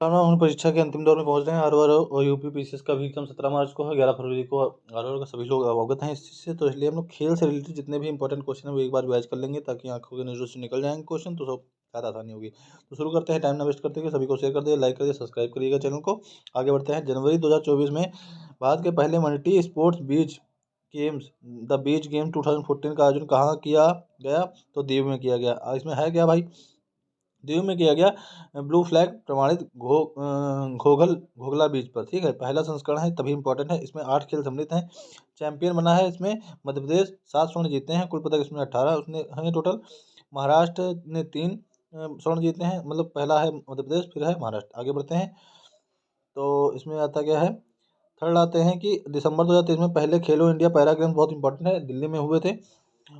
हम परीक्षा के अंतिम दौर में पहुंच रहे हैं। आर और यूपी पीसीएस का भी एग्जाम 17 मार्च को है, 11 फरवरी को आर का सभी लोग अवगत हैं इस चीज़ से। तो इसलिए हम लोग खेल से रिलेटेड जितने भी इंपॉर्टेंट क्वेश्चन है वो एक बार रिवाइज कर लेंगे, ताकि आंखों के नजरों से निकल जाएंगे क्वेश्चन, तो सब ज़्यादा आसानी होगी। तो शुरू करते हैं, टाइम ना वेस्ट करते हुए। सभी को शेयर कर दिए, लाइक कर दिए, सब्सक्राइब करिएगा चैनल को। आगे बढ़ते हैं। जनवरी 2024 में भारत के पहले multi sports beach games the beach game 2014 का आयोजन कहाँ किया गया? तो दीव में किया गया। इसमें है क्या भाई? दीव में किया गया ब्लू फ्लैग प्रमाणित घोघला बीच पर। ठीक है, पहला संस्करण है तभी इंपॉर्टेंट है। इसमें 8 खेल सम्मिलित हैं। चैंपियन बना है इसमें मध्य प्रदेश, 7 स्वर्ण जीते हैं। कुल पदक इसमें 18 उसने हैं टोटल। महाराष्ट्र ने 3 स्वर्ण जीते हैं, मतलब पहला है मध्य प्रदेश, फिर है महाराष्ट्र। आगे बढ़ते हैं। तो इसमें आता क्या है? थर्ड आते हैं कि दिसंबर 2023 में पहले खेलो इंडिया पैरा गेम्स, बहुत इंपॉर्टेंट है, दिल्ली में हुए थे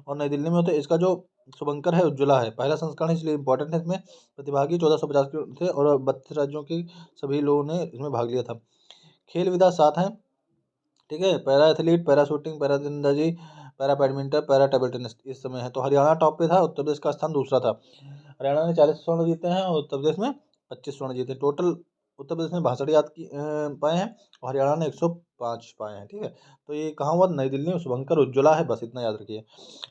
और नई दिल्ली में होते। इसका जो शुभंकर है उज्ज्वला है, पहला संस्करण है इसलिए इंपॉर्टेंट है। इसमें प्रतिभागी 1450 के थे और 32 राज्यों के सभी लोगों ने इसमें भाग लिया था। खेल विधा 7 हैं। ठीक है, para athlete, para shooting, para तीरंदाजी, para badminton, para table tennis इस समय है। तो हरियाणा टॉप पे था, उत्तर प्रदेश का स्थान दूसरा था। हरियाणा ने 40 स्वर्ण जीते हैं और उत्तर प्रदेश में 25 स्वर्ण जीते। टोटल उत्तर प्रदेश ने 62 पाए हैं और हरियाणा ने 105 पाए हैं। ठीक है, तो ये कहाँ हुआ? नई दिल्ली में। शुभंकर उज्ज्वला है, बस इतना याद रखिए।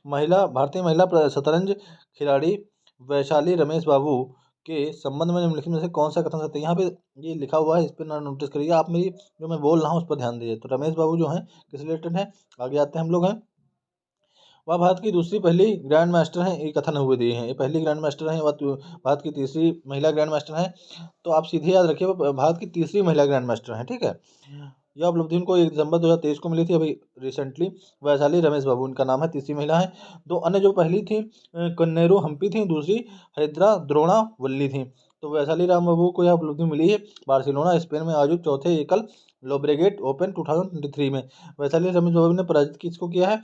भारतीय महिला शतरंज खिलाड़ी वैशाली रमेश बाबू के संबंध में निम्नलिखित में से कौन सा कथन सत्य है? यहाँ पे ये लिखा हुआ है, इस पर ना नोटिस करिए आप, मेरी जो मैं बोल रहा हूँ उस पर ध्यान दीजिए। तो रमेश बाबू जो हैं किस रिलेटेड है? आगे आते हैं हम लोग हैं। वह भारत की दूसरी पहली ग्रैंड मास्टर हैं, ये कथन हुए दिए हैं। ये पहली ग्रैंड मास्टर हैं, वह भारत की तीसरी महिला ग्रैंड मास्टर हैं। तो आप सीधे याद रखिए, वो भारत की तीसरी महिला ग्रैंड मास्टर हैं। ठीक है, यह उपलब्धि उनको 1 दिसंबर 2023 को मिली थी, अभी रिसेंटली। वैशाली रमेश बाबू उनका नाम है, तीसरी महिला है। दो अन्य जो पहली थी कन्नेरू हम्पी थी, दूसरी हरिद्रा द्रोणा वल्ली थी। तो वैशाली राम बाबू को यह उपलब्धि मिली है बार्सिलोना स्पेन में आयोजित चौथे एकल लोब्रेगेट ओपन 2023 में। वैशाली रमेश बाबू ने पराजित किसको किया है?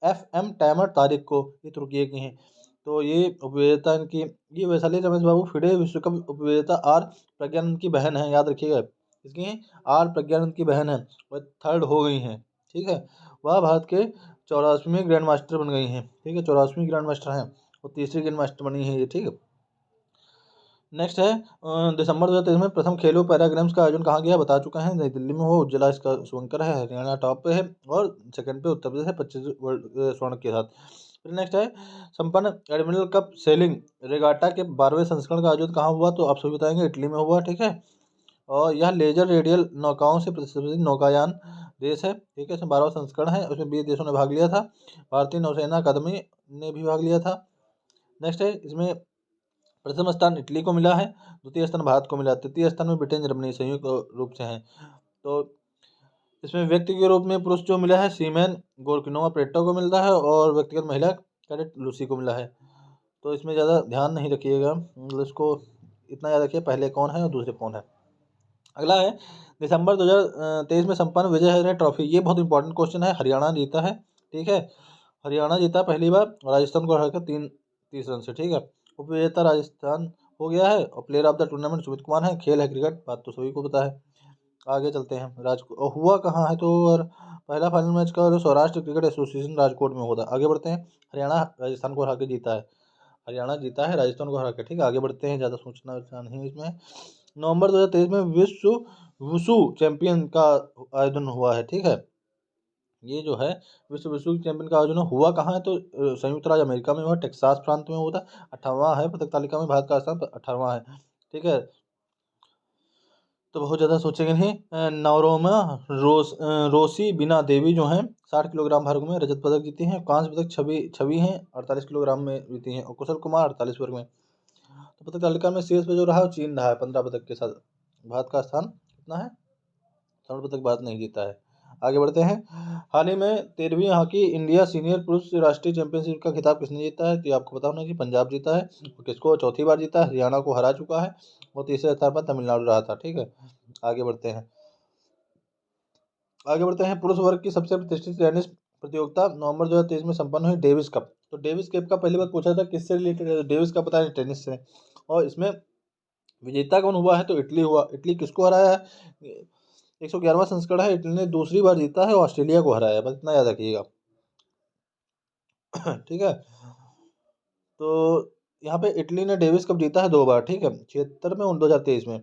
FM टैमर तारिक को, ये तुर्की की हैं। तो ये उपविजेता इनकी, ये वैशाली रमेश बाबू फिडे विश्व कप उपविजेता आर प्रज्ञानंद की बहन है, याद रखिएगा। इसकी आर प्रज्ञानंद की बहन है, वह थर्ड हो गई हैं। ठीक है, वह भारत के 84वें ग्रैंड मास्टर बन गई हैं। ठीक है, 84वीं ग्रैंड मास्टर हैं और तीसरी ग्रैंड मास्टर बनी है ये। ठीक है, नेक्स्ट है दिसंबर 2023 में प्रथम खेलो पैरा गेम्स का आयोजन कहाँ गया? बता चुका है, नई दिल्ली में हो। उज्ज्वला इसका शुभंकर है, हरियाणा टॉप पे है और सेकंड पे उत्तर प्रदेश है 25 स्वर्ण के साथ। फिर नेक्स्ट है संपन्न एडमिरल कप सेलिंग रेगाटा के 12वें संस्करण का आयोजन कहाँ हुआ? तो आप सभी बताएंगे, इटली में हुआ। ठीक है, और यह लेजर रेडियल नौकाओं से प्रतिस्पर्धी नौकायान देश है। ठीक है, इसमें 12वां संस्करण है, उसमें 20 देशों ने भाग लिया था। भारतीय नौसेना अकादमी ने भी भाग लिया था। नेक्स्ट है, इसमें प्रथम स्थान इटली को मिला है, द्वितीय स्थान भारत को मिला, तृतीय स्थान में ब्रिटेन जर्मनी संयुक्त रूप से हैं। तो इसमें व्यक्ति के रूप में पुरुष जो मिला है सीमेन गोर्किनोवा प्रेटो को मिलता है और व्यक्तिगत महिला कैडेट लूसी को मिला है। तो इसमें ज़्यादा ध्यान नहीं रखिएगा, मतलब इसको इतना याद रखिए पहले कौन है और दूसरे कौन है। अगला है दिसंबर 2023 में संपन्न विजय हजारे ट्रॉफी, ये बहुत इंपॉर्टेंट क्वेश्चन है। हरियाणा जीता है। ठीक है, हरियाणा जीता पहली बार, राजस्थान को हराकर 30 रन से। ठीक है, उपविजेता राजस्थान हो गया है और player of the tournament Sumit Kumar है। खेल है क्रिकेट, बात तो सभी को पता है। आगे चलते हैं। हुआ कहाँ है? तो और पहला फाइनल मैच का सौराष्ट्र क्रिकेट एसोसिएशन राजकोट में हुआ था। आगे बढ़ते हैं। हरियाणा राजस्थान को हरा के जीता है, हरियाणा जीता है राजस्थान को हरा के। ठीक है, आगे बढ़ते हैं, ज़्यादा सोचना नहीं इसमें। नवंबर 2023 में विश्व वुशु चैंपियन का आयोजन हुआ है। ठीक है, ये जो है विश्व वुशु चैंपियन का आयोजन हुआ कहाँ है? तो संयुक्त राज्य अमेरिका में हुआ, टेक्सास प्रांत में हुआ था। 18वां है पदक तालिका में, भारत का स्थान 18वां है। ठीक है, तो बहुत ज़्यादा सोचेंगे नहीं। नवरोमा रोसी बिना देवी जो हैं 60 किलोग्राम भार में रजत पदक जीती हैं। कांस्य पदक छवि छवि हैं 48 किलोग्राम में जीती हैं और कुशल कुमार 48 वर्ग में। तो पदक तालिका में शीर्ष पे जो रहा है वो चीन रहा है 15 पदक के साथ। भारत का स्थान कितना है? स्वर्ण पदक भारत नहीं जीता है। आगे बढ़ते हैं। हाल ही में 13वीं हॉकी इंडिया सीनियर पुरुष राष्ट्रीय चैंपियनशिप का खिताब किसने जीता है? तो ये आपको पता होना कि पंजाब जीता है। और किसको चौथी बार जीता है? हरियाणा को हरा चुका है और तीसरे स्थान पर तमिलनाडु रहा था। ठीक है, आगे बढ़ते हैं। पुरुष वर्ग की सबसे प्रतिष्ठित टेनिस प्रतियोगिता नवंबर 2023 में संपन्न हुई, डेविस कप। तो डेविस कप का पहली बार पूछा था किससे रिलेटेड है? डेविस कप पता है, टेनिस से। और इसमें विजेता कौन हुआ है? तो इटली हुआ। इटली किसको हराया है? 111वां संस्करण है, इटली ने दूसरी बार जीता है और ऑस्ट्रेलिया को हराया है, बस इतना याद रखिएगा। ठीक है, तो यहाँ पे इटली ने डेविस कप जीता है 2 बार। ठीक है, 76 में और 2023 में।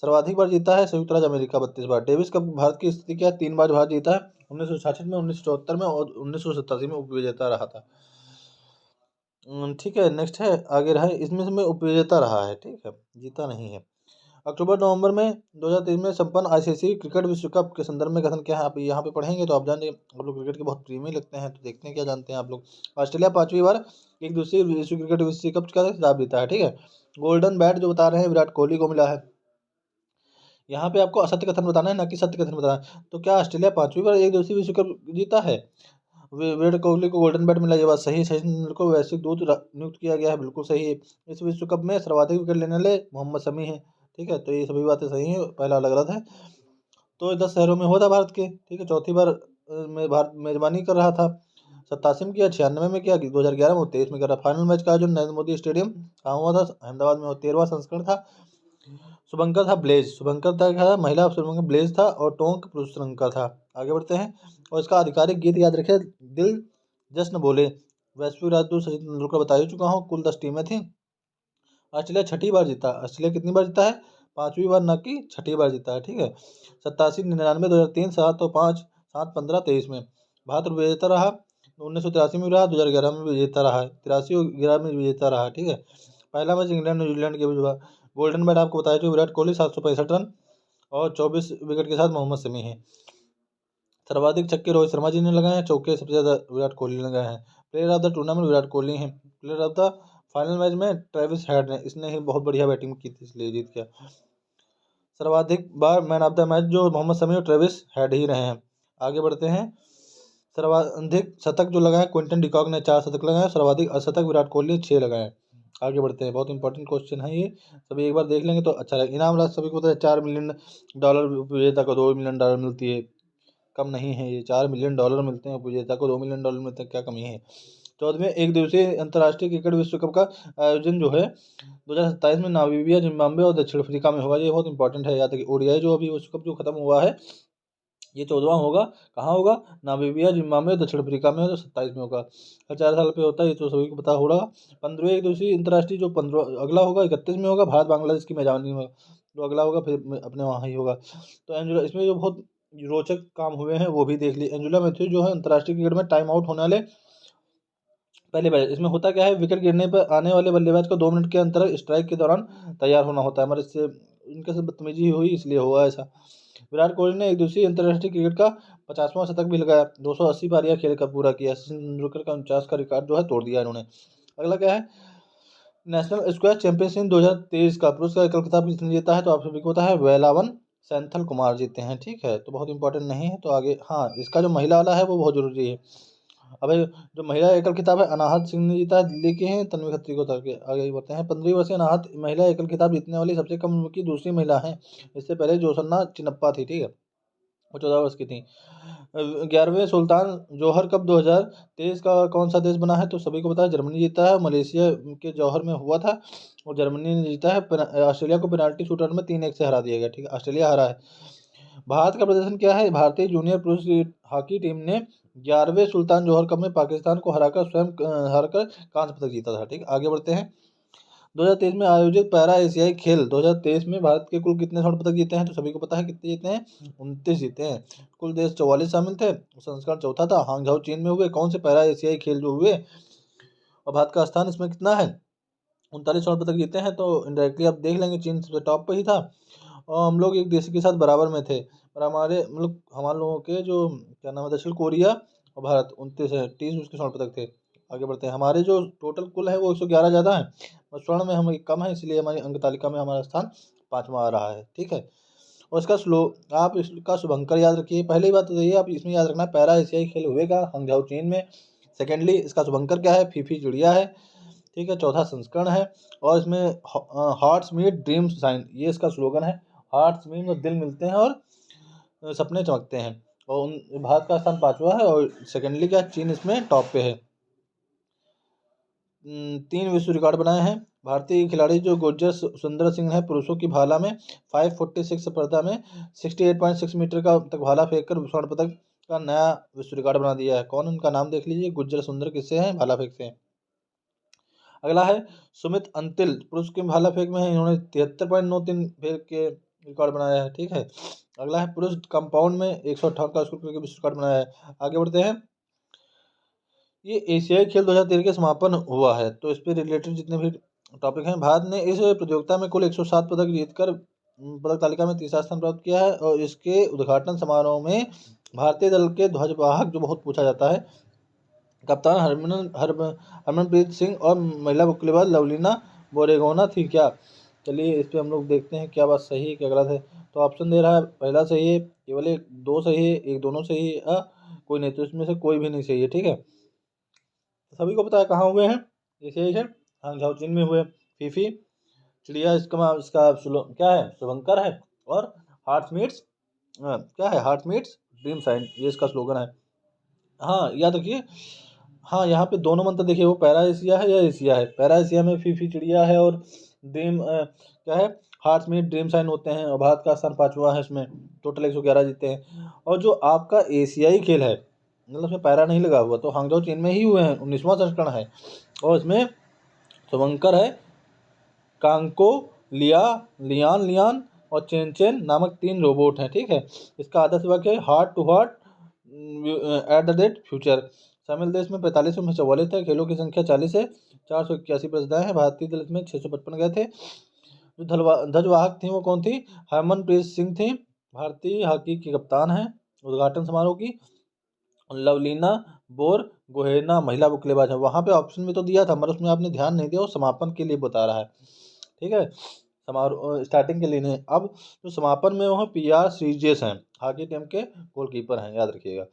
सर्वाधिक बार जीता है संयुक्त राज्य अमेरिका 32 बार। डेविस कप भारत की स्थिति क्या है? 3 बार भारत जीता है, 1966 में, 1974 में और 1987 में उपविजेता रहा था। ठीक है, नेक्स्ट है, आगे रहा है, इसमें से में उपविजेता रहा है, ठीक है, जीता नहीं है। अक्टूबर नवंबर में 2023 में संपन्न आईसीसी क्रिकेट विश्व कप के संदर्भ में कथन क्या है? आप यहाँ पे पढ़ेंगे तो आप जान जाएंगे। आप लोग क्रिकेट के बहुत प्रेमी लगते हैं, तो देखते हैं क्या जानते हैं आप लोग। ऑस्ट्रेलिया 5वीं बार एक दूसरी विश्व क्रिकेट विश्व कप का खिताब जीता है, ठीक है। गोल्डन बैट जो बता रहे हैं विराट कोहली को मिला है। यहाँ पे आपको असत्य कथन बताना है, ना कि सत्य कथन बताना है। तो क्या ऑस्ट्रेलिया 5वीं बार एक दूसरी विश्व कप जीता है? विराट कोहली को गोल्डन बैट मिला, ये बात सही है। सचिन तेंदुलकर को वैश्विक दूत नियुक्त किया गया है, बिल्कुल सही है। इस विश्व कप में सर्वाधिक विकेट लेने वाले मोहम्मद शमी हैं, ठीक है। तो ये सभी बातें सही हैं, पहला अलग गलत है। तो 10 शहरों में हुआ था भारत के, ठीक है। चौथी बार में भारत मेजबानी कर रहा था। 87 में किया, 96 में किया, 2011 में, 23 में करा। फाइनल मैच का जो नरेंद्र मोदी स्टेडियम कहाँ हुआ था? अहमदाबाद में। 13वां संस्करण था। शुभंकर था ब्लेज, शुभंकर था महिला शुभंकर ब्लेज था, और टोंक पुरुष श्रीलंका था। आगे बढ़ते हैं। और इसका आधिकारिक गीत याद रखें, दिल जश्न बोले। वैश्विक राजदूत सचिन तेंदुलकर बता ही चुका हूँ। कुल 10 टीमें थी। ऑस्ट्रेलिया 6ठी बार जीता। ऑस्ट्रेलिया कितनी बार जीता है? 5वीं बार, ना कि 6ठी बार जीता है, ठीक है। 87, 99, 2003, 7 और 5, 7, 15, 23 में भारत विजेता रहा। 1983 में भी रहा, 2011 में भी विजेता रहा है, 83 और 11 में विजेता रहा, ठीक है। पहला मैच इंग्लैंड न्यूजीलैंड के बीच हुआ। गोल्डन बैट आपको बताया जो विराट कोहली 765 रन और 24 विकेट के साथ मोहम्मद शमी है। सर्वाधिक छक्के रोहित शर्मा जी ने लगाए हैं, चौके सबसे ज़्यादा विराट कोहली ने लगाए हैं। Player of the tournament Virat Kohli हैं। Player of the final match में ट्रेविस हेड ने, इसने ही बहुत बढ़िया बैटिंग की थी, इसलिए जीत गया। सर्वाधिक बार मैन ऑफ द मैच जो मोहम्मद शमी और ट्रेविस हेड ही रहे हैं। आगे बढ़ते हैं। सर्वाधिक शतक जो लगाए क्विंटन डिकॉक ने 4 शतक लगाए। सर्वाधिक अर्धशतक विराट कोहली ने 6 लगाए। आगे बढ़ते हैं, बहुत इंपॉर्टेंट क्वेश्चन है ये, सभी एक बार देख लेंगे तो अच्छा लगेगा। इनाम राशि सभी को पता है, $4 मिलियन विजेता को $2 मिलियन मिलती है, कम नहीं है ये। $4 मिलियन मिलते हैं विजेता को, $2 मिलियन मिलते हैं, क्या कमी है। 14वें एक दिवसीय अंतर्राष्ट्रीय क्रिकेट विश्व कप का आयोजन जो है 2027 में नामीबिया, जिम्बाब्वे और दक्षिण अफ्रीका में होगा। ये बहुत इंपॉर्टेंट है, याद रखिए। ओडीआई जो अभी विश्व कप जो खत्म हुआ है, ये 14वां होगा। कहाँ होगा? नामीबिया, जिम्बाब्वे, दक्षिण अफ्रीका में, जो 27 में होगा। हर 4 साल पे होता है, ये तो सभी को पता होगा। 15वें एक दिवसीय अंतर्राष्ट्रीय जो 15 अगला होगा 31 में होगा, भारत बांग्लादेश की मेजबानी में, जो अगला होगा फिर अपने वहाँ ही होगा। तो एंजुला इसमें जो बहुत रोचक काम हुए हैं वो भी देख ली। एंजुला मैथ्यूज जो है अंतर्राष्ट्रीय क्रिकेट में टाइम आउट होने वाले पहले बैच। इसमें होता क्या है, विकेट गिरने पर आने वाले बल्लेबाज को 2 मिनट के अंतर स्ट्राइक के दौरान तैयार होना होता है। हमारे इससे इनके साथ बदतमीजी हुई, इसलिए हुआ ऐसा। विराट कोहली ने एक दूसरी अंतर्राष्ट्रीय क्रिकेट का 50वां शतक भी लगाया। 280 पारियां खेल कर पूरा किया। सचिन तेंदुलकर का 49 का रिकॉर्ड जो है तोड़ दिया इन्होंने। अगला क्या है? नेशनल स्क्वैश चैंपियनशिप 2023 का पुरुष का एकल खिताब किसने जीता है? तो आप सभी को पता है, वेलावन सैंथल कुमार जीते हैं, ठीक है। तो बहुत इंपॉर्टेंट नहीं है, तो आगे, हाँ, इसका जो महिला वाला है वो बहुत जरूरी है। अब जो महिला एकल खिताब है अनाहत सिंह ने जीता है, दिल्ली के हैं। तन्वी खत्री को आगे आगे बढ़ते हैं। 15वीं वर्षीय अनाहत महिला एकल खिताब जीतने वाली सबसे कम उम्र की दूसरी महिला है। इससे पहले जोसन्ना चिनप्पा थी, ठीक है, वो 14 वर्ष की थी। 11वें सुल्तान जोहर कप 2023 का कौन सा देश बना है? तो सभी को पता है, जर्मनी जीता है। मलेशिया के जौहर में हुआ था और जर्मनी ने जीता है। ऑस्ट्रेलिया को पेनाल्टी शूटआउट में 3-1 से हरा दिया गया, ठीक है, ऑस्ट्रेलिया हरा है। भारत का प्रदर्शन क्या है? भारतीय जूनियर पुरुष हॉकी टीम ने 11वें सुल्तान जोहर कप में पाकिस्तान को हराकर हारकर कांस्य पदक जीता था, ठीक है। आगे बढ़ते हैं। 2023 में आयोजित पैरा एशियाई खेल 2023 में भारत के कुल कितने स्वर्ण पदक जीते हैं? तो सभी को पता है कितने जीते हैं, 29 जीते हैं। कुल देश 44 शामिल थे। संस्करण चौथा था, हांगझाओ चीन में हुए। कौन से पैरा एशियाई खेल जो हुए, और भारत का स्थान इसमें कितना है? 39 स्वर्ण पदक जीते हैं। तो इंडायरेक्टली आप देख लेंगे, चीन सबसे टॉप पे ही था, और हम लोग एक देश के साथ बराबर में थे। और हमारे मतलब हमारे लोगों के जो क्या नाम है, दक्षिण कोरिया और भारत 29 है, 30 उसके स्वर्ण पदक थे। आगे बढ़ते हैं। हमारे जो टोटल कुल है वो 111 ज़्यादा है, और स्वर्ण में हम कम है, इसलिए हमारी अंक तालिका में हमारा स्थान 5वां आ रहा है, ठीक है। और इसका आप इसका शुभंकर याद रखिए। पहली बात तो ये आप इसमें याद रखना, पैरा एशियाई खेल हुएगा हंगझाओ चीन में। सेकेंडली इसका शुभंकर क्या है? फीफी चिड़िया है, ठीक है, चौथा संस्करण है। और इसमें हार्ट्स मीट ड्रीम्स साइन, ये इसका स्लोगन है। हार्ट्स मीट में दिल मिलते हैं और सपने चमकते हैं। और भारत का स्थान 5वां है, और सेकेंडली क्या, चीन इसमें टॉप पे है। 3 विश्व रिकॉर्ड बनाए हैं भारतीय खिलाड़ी जो गुर्जर सुंदर सिंह है, पुरुषों की भाला में 546 स्पर्धा में 68.6 मीटर का तक भाला फेंक कर स्वर्ण पदक का नया विश्व रिकॉर्ड बना दिया है। कौन? उनका नाम देख लीजिए। गुर्जर सुंदर किससे हैं? भाला फेंक से हैं। अगला है सुमित अंतिल, पुरुष के भाला फेंक में है, इन्होंने 73.93 फेंक के रिकॉर्ड बनाया है, ठीक है। अगला है पुरुष कंपाउंड में 158 का स्कोर करके विश्व रिकॉर्ड बनाया है। आगे बढ़ते हैं। ये एशियाई खेल 2013 के समापन हुआ है, तो इस पे रिलेटेड जितने भी टॉपिक हैं, भारत ने इस प्रतियोगिता में कुल 107 पदक जीतकर पदक तालिका में तीसरा स्थान प्राप्त किया है। और इसके उद्घाटन समारोह में भारतीय दल के ध्वजवाहक, जो बहुत पूछा जाता है, कप्तान हरमनप्रीत सिंह और महिला मुक्केबाज लवलीना बोरेगोना थी क्या। चलिए इस पे हम लोग देखते हैं क्या बात सही है क्या गलत है। तो ऑप्शन दे रहा है, पहला सही है, केवल एक दो सही है, एक दोनों सही है, कोई नहीं, तो इसमें से कोई भी नहीं सही है, ठीक है। तो सभी को पता है कहाँ हुए हैं, एशियाई खेल हांगझाओ चीन में हुए। फीफी चिड़िया इसका क्या है, शुभंकर है। और हार्ट मीट्स क्या है, हार्ट मीट्स ड्रीम साइन, ये इसका स्लोगन है। हाँ याद रखिए। हाँ यहाँ पे दोनों मंत्र देखिए, वो पैरा एशिया है या एशिया है। पैरा एशिया में फीफी चिड़िया है और ड्रीम क्या है, हार्ट में ड्रीम साइन होते हैं। और भारत का स्थान 5वां है, इसमें टोटल 111 जीते हैं। और जो आपका एशियाई खेल है, मतलब उसमें पैरा नहीं लगा हुआ, तो हांगझाओ चीन में ही हुए हैं, 19वां संस्करण है। और इसमें शुभंकर है, कांको, लिया, लियान और चेन चेन नामक 3 रोबोट हैं, ठीक है। इसका आदर्श वाक्य है, heart to heart at the rate future. शामिल देश में 45 में 44 है, खेलों की संख्या 40 है, 481 प्रतियोगिताएं हैं। भारतीय दल में 655 गए थे। जो ध्वजवाहक थी वो कौन थी, हरमनप्रीत सिंह थी, भारतीय हॉकी की कप्तान है। उद्घाटन समारोह की लवलीना बोर गोहेना महिला मुक्केबाज है। वहाँ पे ऑप्शन में तो दिया था, मगर उसमें आपने ध्यान नहीं दिया, वो समापन के लिए बता रहा है, ठीक है। समारोह स्टार्टिंग के लिए नहीं। अब जो समापन में वो PR श्रीजेश हैं, हॉकी टीम के गोलकीपर हैं, याद रखिएगा।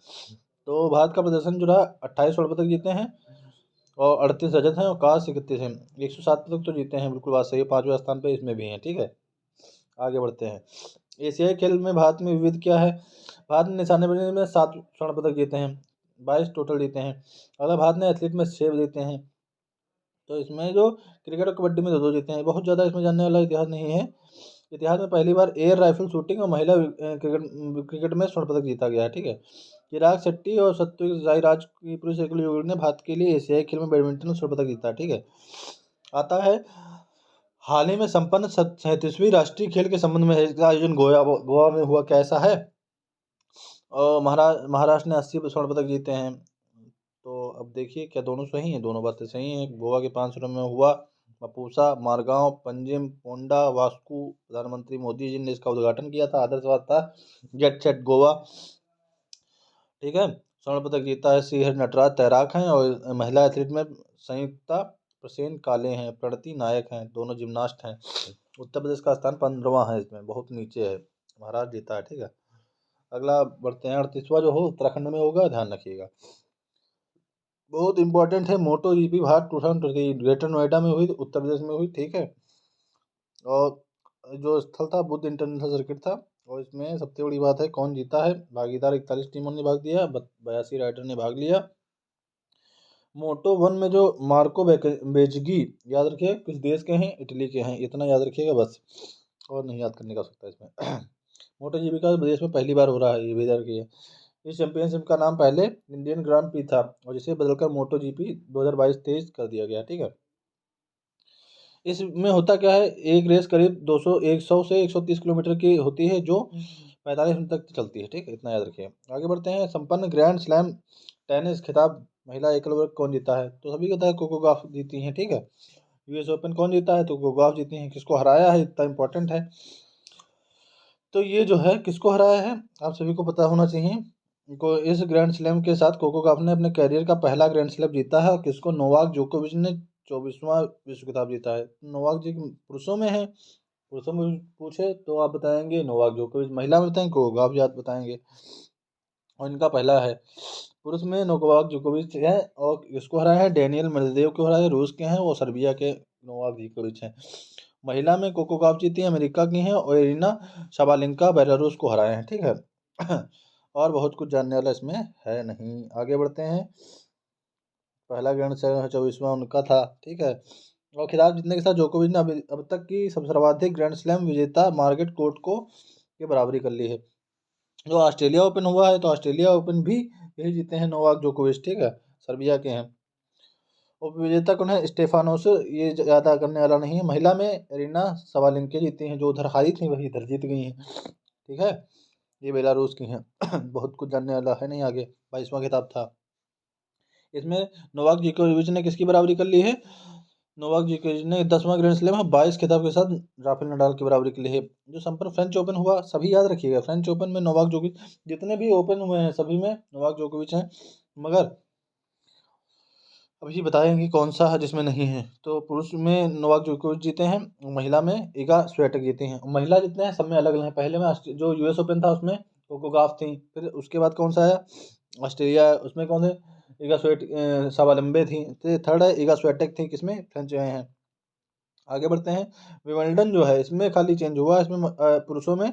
तो भारत का प्रदर्शन जो रहा, 28 स्वर्ण पदक जीते हैं और 38 रजत हैं और कांस्य 31 हैं। 107 पदक तो जीते हैं, बिल्कुल बात सही है, 5वें स्थान पे इसमें भी हैं, ठीक है। आगे बढ़ते हैं। एशियाई खेल में भारत में विविध क्या है। भारत ने निशानेबाजी में 7 स्वर्ण पदक जीते हैं, 22 टोटल जीते हैं। अगर भारत ने एथलीट में 6 जीते हैं। तो इसमें जो क्रिकेट और कबड्डी में 2-2 जीते हैं। बहुत ज़्यादा इसमें जानने वाला इतिहास नहीं है। इतिहास में पहली बार एयर राइफल शूटिंग और महिला क्रिकेट में स्वर्ण पदक जीता गया है, ठीक है। चिराग शेट्टी और सात्विक साईराज की पुरुष एकल जोड़ी ने भारत के लिए एशियाई खेल में बैडमिंटन में स्वर्ण पदक जीता है, ठीक है। आता है, हाल ही में संपन्न 37वीं राष्ट्रीय खेल के संबंध में इसका आयोजन गोवा में हुआ, कैसा है। और महाराष्ट्र ने 80 स्वर्ण पदक जीते हैं। तो अब देखिए क्या दोनों सही हैं, दोनों बातें सही हैं। गोवा के 5 स्वर्ण में हुआ, मपूसा, मारगांव, पंजिम, पोंडा, वास्को। प्रधानमंत्री मोदी जी ने इसका उद्घाटन किया था, आदर्शवाद था, गेट सेट गोवा, ठीक है। स्वर्ण पदक जीता है श्रीहरि नटराज, तैराक हैं। और महिला एथलीट में संयुक्ता प्रसेन काले हैं, प्रणति नायक हैं, दोनों जिम्नास्ट हैं। उत्तर प्रदेश का स्थान 15वां है, इसमें बहुत नीचे है, महाराष्ट्र जीता है, ठीक है। अगला बढ़ते हैं, 38वां जो हो उत्तराखंड में होगा, ध्यान रखिएगा, बहुत इंपॉर्टेंट है। मोटो जीपी भारत 2023 ग्रेटर नोएडा में हुई, उत्तर प्रदेश में हुई, ठीक है। और जो स्थल था बुद्ध इंटरनेशनल सर्किट था। और इसमें सबसे बड़ी बात है कौन जीता है, भागीदार 41 टीमों ने भाग लिया, 82 राइडर ने भाग लिया। मोटो 1 में जो मार्को बेजगी, याद रखिए किस देश के हैं, इटली के हैं, इतना याद रखिएगा बस, और नहीं याद करने का सकता इसमें। मोटो जीपी का देश में पहली बार हो रहा है, ये भी याद रखिए। इस चैंपियनशिप का नाम पहले इंडियन ग्रांड प्री था, और जिसे बदलकर मोटो जीपी 2022-23 कर दिया गया, ठीक है। इसमें होता क्या है, एक रेस करीब 100 से 130 किलोमीटर की होती है, जो 45 मिनट तक चलती है, ठीक है, इतना याद रखिए। आगे बढ़ते हैं। संपन्न ग्रैंड स्लैम टेनिस खिताब महिला एकल वर्ग कौन जीता है, तो सभी को पता है कोको गॉफ जीती हैं, ठीक है। US ओपन कौन जीता है, तो कोको गॉफ जीती हैं। किसको हराया है, इतना इंपॉर्टेंट है। तो ये जो है किसको हराया है, आप सभी को पता होना चाहिए। इस ग्रैंड स्लैम के साथ कोको गॉफ ने अपने करियर का पहला ग्रैंड स्लैम जीता है। और किसको, नोवाक जोकोविच ने 24वां विश्व खिताब जीता है। नोवाक जी पुरुषों में है, पुरुषों में पूछे तो आप बताएंगे नोवाक जोकोविच, महिला में बताएंगे कोको गॉफ याद बताएंगे। और इनका पहला है, पुरुष में नोवाक जोकोविच है। और इसको हराया है डेनियल मेदवेदेव को हराया है, रूस के हैं, वो सर्बिया के नोवाक जोकोविच हैं। महिला में कोको गॉफ जीती है, अमेरिका की हैं। और इरिना शबालेंका बेलारूस को हराए हैं, ठीक है। और बहुत कुछ जानने वाला इसमें है नहीं। आगे बढ़ते हैं। पहला ग्रैंड स्लैम 24वां उनका था, ठीक है। और खिताब जीतने के साथ जोकोविच ने अब तक की सबसे सर्वाधिक ग्रैंड स्लैम विजेता मार्गरेट कोर्ट को के बराबरी कर ली है। जो ऑस्ट्रेलिया ओपन हुआ है, तो ऑस्ट्रेलिया ओपन भी यही जीते हैं नोवाक जोकोविच, ठीक है, सर्बिया के हैं। उपविजेता कौन है? स्टेफानोस, ये ज़्यादा करने वाला नहीं है। महिला में एरिना सबालेंका जीती हैं, जो उधर हारी थी वही इधर जीत गई हैं, ठीक है। ये बेलारूस की हैं। बहुत कुछ जानने वाला है नहीं आगे। 22वां खिताब था इसमें। नोवाक जोकोविच ने किसकी बराबरी कर ली है? नोवाक जोकोविच ने 10वां ग्रैंड स्लैम 22 खिताब के साथ राफेल नडाल की बराबरी के लिए है। जो संपन्न फ्रेंच ओपन हुआ, सभी याद रखिएगा, फ्रेंच ओपन में नोवाक जोकोविच, जितने भी ओपन हुए हैं सभी में नोवाक जोकोविच हैं, मगर अभी बताएंगे कौन सा है जिसमें नहीं है। तो पुरुष में नोवाक जोकोविच जीते हैं, महिला में इगा स्वियाटेक जीते हैं। महिला जितने हैं सब में अलग अलग हैं। पहले में जो यूएस ओपन था उसमें कोको गॉफ थी, फिर उसके बाद कौन सा है? ऑस्ट्रेलिया है, उसमें कौन है? इगा स्वेट सवालंबे थी। तो थर्ड है इगा स्वियाटेक थी, किसमें? फ्रेंच में हैं। आगे बढ़ते हैं। विंबलडन जो है इसमें खाली चेंज हुआ, इसमें पुरुषों में।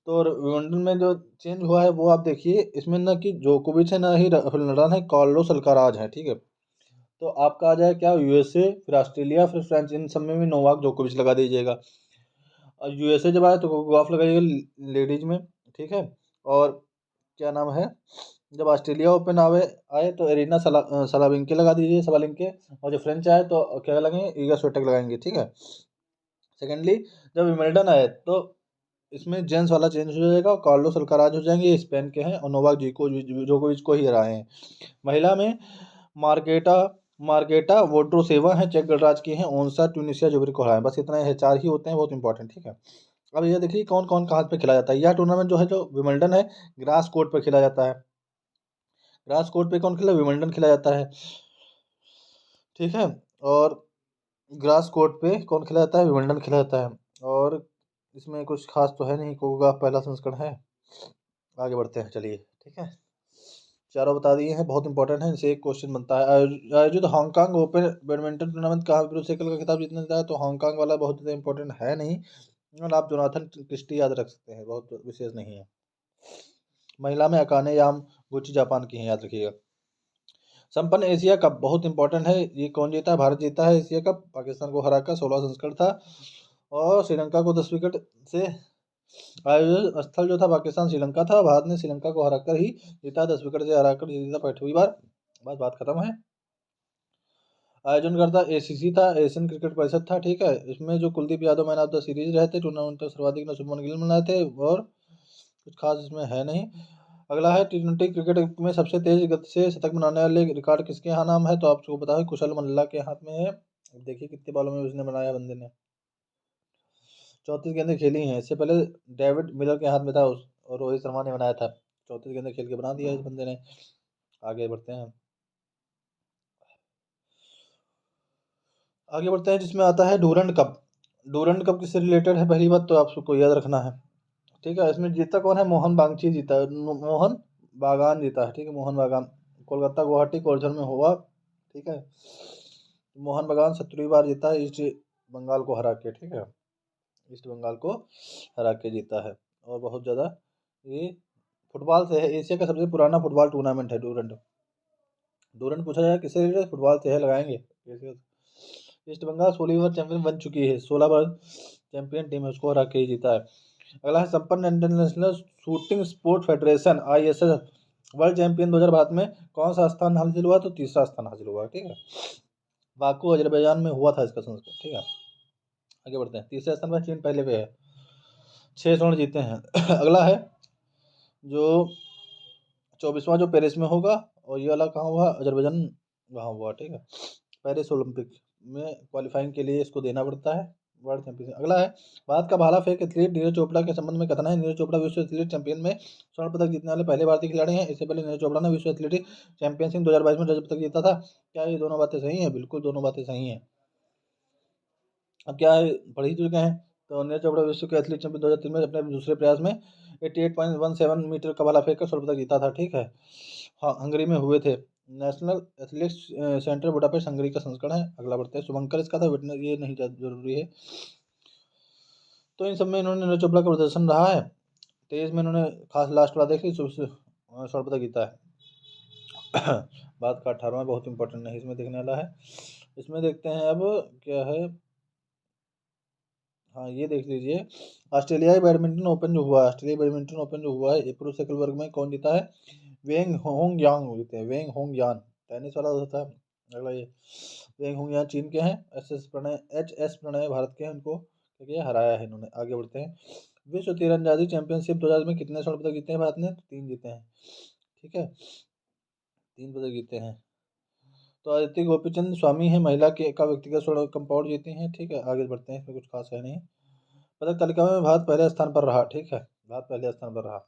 तो विंबलडन में जो चेंज हुआ है वो आप देखिए, इसमें ना कि जोकोविच है, ना ही राफेल नडाल है, कार्लोस अल्काराज है, ठीक है। तो आपका आ जाए क्या? यूएसए, फिर ऑस्ट्रेलिया, फिर फ्रांस, इन सब में भी नोवाक जोकोविच लगा दीजिएगा। और यूएसए जब आए तो कोको गॉफ लगाइएगा लेडीज में, ठीक है। और क्या नाम है, जब ऑस्ट्रेलिया ओपन आए तो एरिना सलाबिंके लगा दीजिए, सबालिंके। और जो फ्रेंच आए तो क्या लगाएंगे? ईगा स्वियाटेक लगाएंगे, ठीक है। सेकेंडली, जब विंबलडन आए तो इसमें जेंट्स वाला चेंज हो जाएगा, कार्लोस अल्काराज हो जाएंगे, ये स्पेन के हैं, और नोवाक जोकोविच को ही हराए हैं। महिला में मार्केटा मार्केटा वोड्रोसेवा है, चेक गणराज्य की हैं, ओंसा ट्यूनिसिया जुबरी को हराए। बस इतना है, 4 ही होते हैं, बहुत इंपॉर्टेंट, ठीक है। अब ये देखिए कौन कौन कहाँ पे खेला जाता है। यह टूर्नामेंट जो है, जो विंबलडन है, ग्रास कोर्ट पर खेला जाता है। ग्रास कोर्ट पे कौन खेला? विंबलडन खेला जाता है, ठीक है। और ग्रास कोर्ट पे कौन खेला जाता है? विंबलडन खेला जाता है। और इसमें कुछ खास तो है नहीं, कोको का पहला संस्करण है। आगे बढ़ते हैं, चलिए, ठीक है। चारों बता दिए हैं, बहुत इंपॉर्टेंट है, इनसे एक क्वेश्चन बनता है। आयोजित हांगकांग ओपन बैडमिंटन टूर्नामेंट कहाँ ब्रू साइकिल का खिताब जीतने देता है? तो हांगकांग वाला बहुत ज़्यादा इंपॉर्टेंट है नहीं, और आप जोनाथन क्रिस्टी याद रख सकते हैं, बहुत विशेष नहीं है। महिला में अकाने याम गुची जापान की है, याद रखिएगा। संपन्न एशिया कप बहुत इंपॉर्टेंट है, ये कौन जीता है? भारत जीता है एशिया कप, पाकिस्तान को हराकर। 16 संस्करण था, और श्रीलंका को 10 विकेट से। आयोजन स्थल जो था पाकिस्तान श्रीलंका था, भारत ने श्रीलंका को हराकर ही जीता, 10 विकेट से हराकर जीता 5वीं बार। बस बात खत्म है। आयोजनकर्ता एसीसी था, एशियन क्रिकेट परिषद था, ठीक है। इसमें जो Kuldeep Yadav man of the series रहे थे, टूर्नामेंट में सर्वाधिक शुभमन गिल बनाए थे, और कुछ खास इसमें है नहीं। अगला है T20 क्रिकेट में सबसे तेज गति से शतक बनाने वाले रिकॉर्ड किसके यहाँ नाम है? तो आपको पता है, कुशल मंडला के हाथ में है। अब देखिए कितने बॉलों में उसने बनाया बंदे ने। 34 गेंदें खेली हैं, इससे पहले डेविड मिलर के हाथ में था और रोहित शर्मा ने बनाया था। 34 गेंदें खेल के बना दिया इस बंदे ने। आगे बढ़ते हैं, जिसमें आता है डूरंड कप। डूरंड कप किससे रिलेटेड है? पहली बात तो आपको याद रखना है, ठीक है। इसमें जीता कौन है? मोहन बागची जीता है, मोहन बागान जीता है, ठीक है। मोहन बागान कोलकाता गुवाहाटी कोलझर में हुआ, ठीक है। मोहन बागान 17वीं बार जीता है, ईस्ट बंगाल को हरा के, ठीक है। ईस्ट बंगाल को हरा के जीता है। और बहुत ज़्यादा ये फुटबॉल से है, एशिया का सबसे पुराना फुटबॉल टूर्नामेंट है डूरंड। डूरंड पूछा जाए किससे रिलेटेड? फुटबॉल से है, लगाएंगे। ईस्ट बंगाल 16 बार चैंपियन बन चुकी है, 16 बार चैंपियन टीम है, उसको हरा के ही जीता है। अगला है संपन्न international shooting sport federation ISS world champion 2000 में कौन सा स्थान हासिल हुआ? तो तीसरा स्थान हासिल हुआ, ठीक है। बाकू अजरबैजान में हुआ था इसका संस्करण, ठीक है। आगे बढ़ते हैं, तीसरे स्थान पर चीन पहले पे है, 6 स्वर्ण जीते हैं। अगला है जो 24वां जो पेरिस में होगा, और ये वाला कहाँ हुआ? अजरबैजान वहाँ हुआ, ठीक है। पेरिस ओलंपिक में क्वालिफाइंग के लिए इसको देना पड़ता है वर्ल्ड चैंपियन। अगला है भारत का भाला फेंक एथलीट नीरज चोपड़ा के संबंध में कथन है। नीरज चोपड़ा विश्व एथलीट चैंपियन में स्वर्ण पदक जीतने वाले पहले भारतीय खिलाड़ी हैं। इससे पहले नीरज चोपड़ा ने विश्व एथलेटिक चैंपियनशिप 2022 में रजत पदक जीता था। क्या ये दोनों बातें सही हैं? बिल्कुल दोनों बातें सही हैं। अब क्या है, पढ़ ही चुके हैं। तो नीरज चोपड़ा विश्व के एथलीट चैंपियन 2003 में अपने दूसरे प्रयास में 88.17 मीटर का भाला फेंक कर स्वर्ण पदक जीता था, ठीक है। हाँ, हंगरी में हुए थे। National athletics centre Budapest Hungary का संस्करण है। अगला बढ़ते हैं, शुभंकर इसका था, विटनेस ये नहीं जरूरी है। तो इन सब में इन्होंने नीरज चोपड़ा का प्रदर्शन रहा है। 23 में इन्होंने खास लास्ट वाला देखी, स्वर्ण पदक जीता है। बात का 18वां बहुत इंपॉर्टेंट नहीं इसमें देखने वाला है। इसमें देखते हैं अब क्या है। हाँ, ये देख लीजिए, ऑस्ट्रेलियाई बैडमिंटन ओपन जो हुआ है, ऑस्ट्रेलियाई बैडमिंटन ओपन जो हुआ है, ये पुरुष एकल वर्ग में कौन जीता है? वेंग होंग यांग जीते हैं, वेंग होंग यान। टेनिस वाला होता है, अगला ये वेंग हुंग यहाँ चीन के हैं, एच एस प्रणय भारत के हैं, उनको क्या किया, हराया है इन्होंने। आगे बढ़ते हैं। विश्व तीरंदाजी चैंपियनशिप 2000 में कितने स्वर्ण पदक जीते हैं भारत ने? तो 3 जीते हैं, ठीक है, 3 पदक जीते हैं। तो अदिति गोपीचंद स्वामी है महिला के का व्यक्तिगत स्वर्ण कंपाउंड जीते हैं, ठीक है। आगे बढ़ते हैं, इसमें कुछ खास है नहीं। पदक तालिका में भारत पहले स्थान पर रहा, ठीक है, भारत पहले स्थान पर रहा।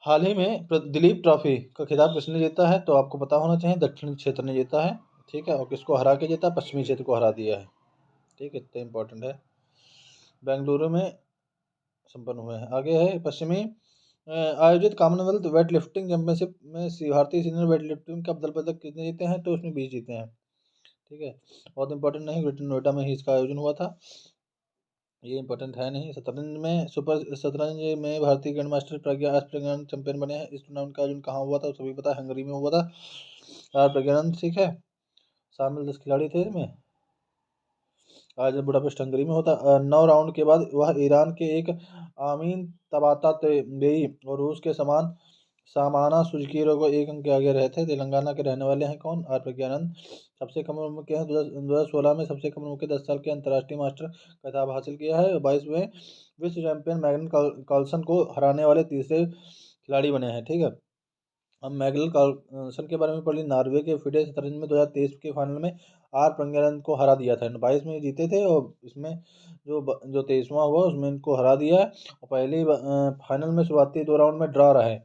हाल ही में दिलीप ट्रॉफी का खिताब किसने जीता है? तो आपको पता होना चाहिए, दक्षिणी क्षेत्र ने जीता है, ठीक है। और किसको हरा के जीता? पश्चिमी क्षेत्र को हरा दिया है, ठीक है, इतना इंपॉर्टेंट है। बेंगलुरु में संपन्न हुए हैं। आगे है पश्चिमी आयोजित कॉमनवेल्थ वेट लिफ्टिंग चैंपियनशिप में भारतीय सीनियर वेट लिफ्टिंग का पदक कितने जीते हैं? तो उसमें 20 जीते हैं, ठीक है, बहुत इंपॉर्टेंट नहीं, ग्रेटर नोएडा में ही इसका आयोजन हुआ था, ये इंपॉर्टेंट है नहीं। शतरंज में भारतीय ग्रैंड मास्टर प्रज्ञा प्रज्ञानंद चैंपियन बने हैं। इस टूर्नामेंट का आयोजन कहाँ हुआ था? तो सभी पता है, हंगरी में हुआ था। प्रज्ञानंद, ठीक है, शामिल 10 खिलाड़ी थे इसमें। आज बुडापेस्ट हंगरी में होता। 9 राउंड के बाद वह ईरान के एक आमीन तबाताबेई और रूस के सामाना सुजकीरो को 1 अंक के आगे रहे थे। तेलंगाना के रहने वाले हैं कौन? आर प्रज्ञानंद। सबसे कम उम्र के हैं, 2016 में सबसे कम उम्र के 10 साल के अंतर्राष्ट्रीय मास्टर खिताब हासिल किया है। 22वें विश्व चैंपियन मैग्नस कार्लसन को हराने वाले तीसरे खिलाड़ी बने हैं, ठीक है। हम मैग्नस कार्लसन के बारे में पढ़ ली। नॉर्वे के फिडे शतरंज में 2023 के फाइनल में आर प्रज्ञानंद को हरा दिया था। 22 में जीते थे और इसमें जो 23वां हुआ उसमें इनको हरा दिया है। और पहली फाइनल में शुरुआती 2 राउंड में ड्रॉ रहे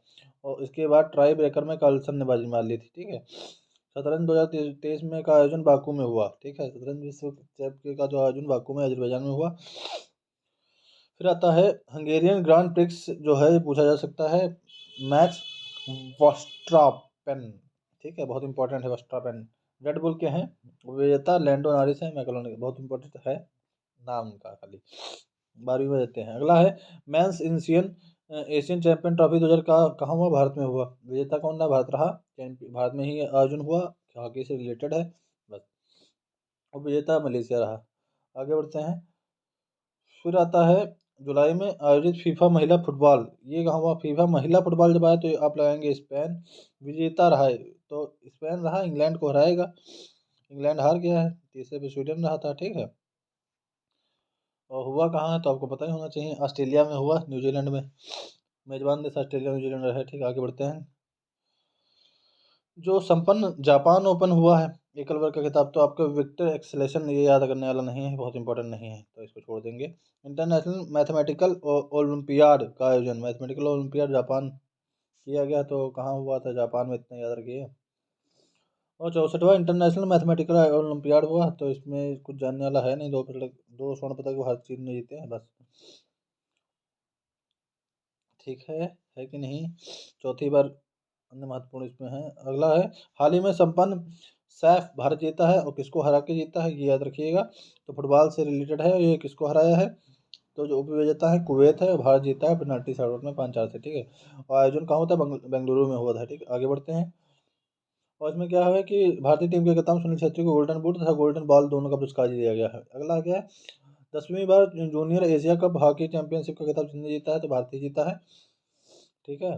और इसके बाद ट्राई ब्रेकर में कार्लसन ने बाजी मार ली थी, ठीक है। शतरंज 2023 में का आयोजन बाकू में हुआ, ठीक है। शतरंज विश्व चैंपियनशिप का जो आयोजन बाकू में अजरबैजान में हुआ। फिर आता है हंगेरियन ग्रांड प्रिक्स जो है, ये पूछा जा सकता है, मैक्स वर्स्टापेन, ठीक है, बहुत इंपॉर्टेंट है वर्स्टापेन। रेड बुल के हैं विजेता लैंडो नॉरिस है, मैकलोन, बहुत इंपॉर्टेंट है नाम का खाली, 12वीं में देते हैं। अगला है मेंस एशियन चैंपियन ट्रॉफी 2000 का कहाँ हुआ? भारत में हुआ। विजेता कौन रहा? भारत रहा, भारत में ही आयोजन हुआ, हॉकी से रिलेटेड है बस। और विजेता मलेशिया रहा। आगे बढ़ते हैं। फिर आता है जुलाई में आयोजित फीफा महिला फुटबॉल, ये कहाँ हुआ? फीफा महिला फुटबॉल जब आया तो आप लगाएंगे स्पेन, विजेता रहा है तो स्पेन रहा, इंग्लैंड को हराएगा, इंग्लैंड हार गया है। तीसरे पे स्वीडन रहा था, ठीक है। और हुआ कहाँ है? तो आपको पता ही होना चाहिए, ऑस्ट्रेलिया में हुआ, न्यूजीलैंड में। मेजबान देश ऑस्ट्रेलिया न्यूजीलैंड रहा है, ठीक है। आगे बढ़ते हैं। जो संपन्न जापान ओपन हुआ है एकल वर्ग का खिताब, तो आपको विक्टर एक्सेलेशन ये याद करने वाला नहीं है, बहुत इंपॉर्टेंट नहीं है, तो इसको छोड़ देंगे। इंटरनेशनल मैथमेटिकल ओलंपियाड का आयोजन, मैथमेटिकल ओलंपियाड जापान किया गया, तो कहाँ हुआ था? जापान में, इतना याद रखिए। और 64वां इंटरनेशनल मैथमेटिकल ओलंपियाड हुआ, तो इसमें कुछ जानने वाला है नहीं, 2 स्वर्ण पदक भारत चीन ने जीते हैं बस, ठीक है कि नहीं। चौथी बार अन्य महत्वपूर्ण इसमें है। अगला है हाल ही में संपन्न सैफ भारत जीता है और किसको हरा के जीता है, ये याद रखिएगा। तो फुटबॉल से रिलेटेड है, ये किसको हराया है? तो जो उपविजेता है कुवैत है और भारत जीता है पेनाल्टी शॉटआउट में 5-4 से, ठीक है। और आयोजन कहाँ होता है? बेंगलुरु में हुआ था, ठीक है। आगे बढ़ते हैं। और इसमें क्या है कि भारतीय टीम के कप्तान सुनील छेत्री को गोल्डन बूट तथा गोल्डन बॉल दोनों का पुरस्कार दिया गया है। अगला क्या है? 10वीं बार junior Asia cup hockey championship का खिताब किसने जीता है? तो भारतीय जीता है, ठीक है।